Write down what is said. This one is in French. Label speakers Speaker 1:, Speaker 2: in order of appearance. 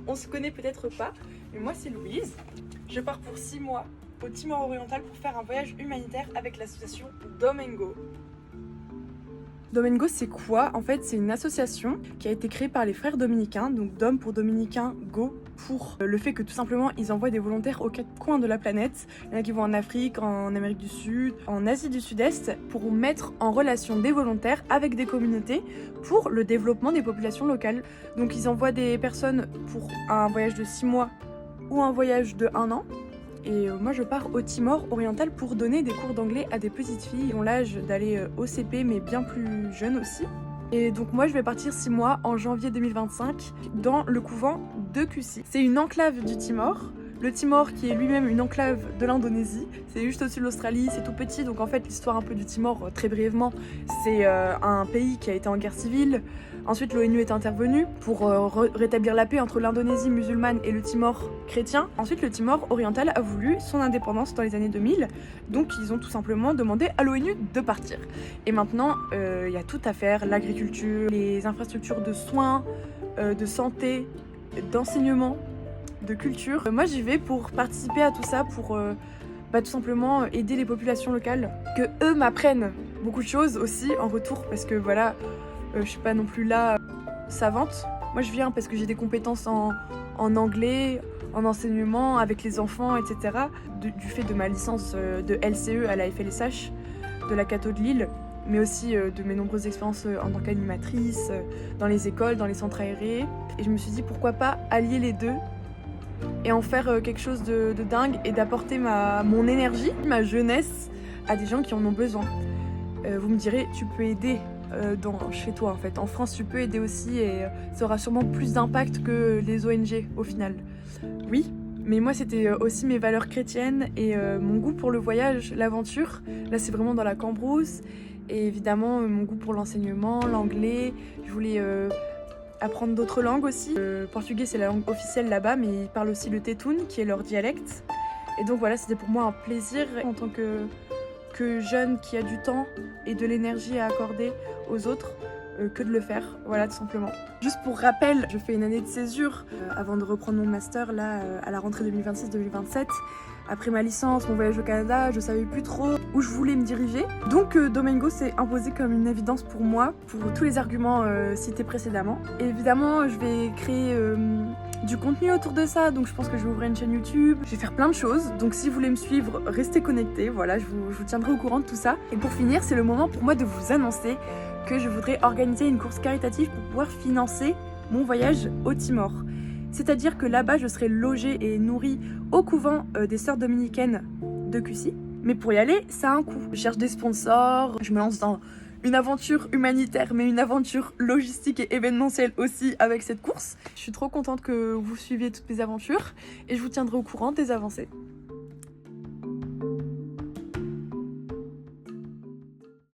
Speaker 1: On se connaît peut-être pas, mais moi c'est Louise. Je pars pour 6 mois au Timor oriental pour faire un voyage humanitaire avec l'association Domengo. Domengo, c'est quoi? En fait, c'est une association qui a été créée par les frères dominicains, donc Dom pour dominicain, Go pour le fait que tout simplement ils envoient des volontaires aux 4 coins de la planète. Il y en a qui vont en Afrique, en Amérique du Sud, en Asie du Sud-Est, pour mettre en relation des volontaires avec des communautés pour le développement des populations locales. Donc ils envoient des personnes pour un voyage de 6 mois ou un voyage de 1 an. Et moi je pars au Timor oriental pour donner des cours d'anglais à des petites filles qui ont l'âge d'aller au CP mais bien plus jeunes aussi. Et donc moi je vais partir 6 mois en janvier 2025 dans le couvent de Kussi. C'est une enclave du Timor. Le Timor qui est lui-même une enclave de l'Indonésie, c'est juste au-dessus de l'Australie, c'est tout petit, donc en fait l'histoire un peu du Timor, très brièvement, c'est un pays qui a été en guerre civile. Ensuite l'ONU est intervenue pour rétablir la paix entre l'Indonésie musulmane et le Timor chrétien. Ensuite le Timor oriental a voulu son indépendance dans les années 2000, donc ils ont tout simplement demandé à l'ONU de partir. Et maintenant il y a tout à faire, l'agriculture, les infrastructures de soins, de santé, d'enseignement, de culture. Moi j'y vais pour participer à tout ça, pour tout simplement aider les populations locales, que eux m'apprennent beaucoup de choses aussi en retour, parce que voilà, je suis pas non plus là savante. Moi je viens parce que j'ai des compétences en anglais, en enseignement avec les enfants, etc. Du fait de ma licence de LCE à la FLSH de la Catho de Lille, mais aussi de mes nombreuses expériences en tant qu'animatrice, dans les écoles, dans les centres aérés. Et je me suis dit pourquoi pas allier les deux et en faire quelque chose de dingue et d'apporter mon énergie, ma jeunesse à des gens qui en ont besoin. Vous me direz, tu peux aider chez toi en fait. En France, tu peux aider aussi et ça aura sûrement plus d'impact que les ONG au final. Oui, mais moi c'était aussi mes valeurs chrétiennes et mon goût pour le voyage, l'aventure. Là c'est vraiment dans la cambrousse. Et évidemment mon goût pour l'enseignement, l'anglais. Je voulais apprendre d'autres langues aussi. Le portugais c'est la langue officielle là-bas, mais ils parlent aussi le Tetun qui est leur dialecte. Et donc voilà, c'était pour moi un plaisir en tant que jeune qui a du temps et de l'énergie à accorder aux autres que de le faire, voilà tout simplement. Juste pour rappel, je fais une année de césure avant de reprendre mon master là à la rentrée 2026-2027. Après ma licence, mon voyage au Canada, je savais plus trop où je voulais me diriger. Donc Domengo s'est imposé comme une évidence pour moi, pour tous les arguments cités précédemment. Et évidemment, je vais créer du contenu autour de ça, donc je pense que je vais ouvrir une chaîne YouTube, je vais faire plein de choses. Donc si vous voulez me suivre, restez connectés, voilà, je vous tiendrai au courant de tout ça. Et pour finir, c'est le moment pour moi de vous annoncer que je voudrais organiser une course caritative pour pouvoir financer mon voyage au Timor. C'est-à-dire que là-bas, je serai logée et nourrie au couvent des sœurs dominicaines de Kussi. Mais pour y aller, ça a un coût. Je cherche des sponsors, je me lance dans une aventure humanitaire, mais une aventure logistique et événementielle aussi avec cette course. Je suis trop contente que vous suiviez toutes mes aventures et je vous tiendrai au courant des avancées.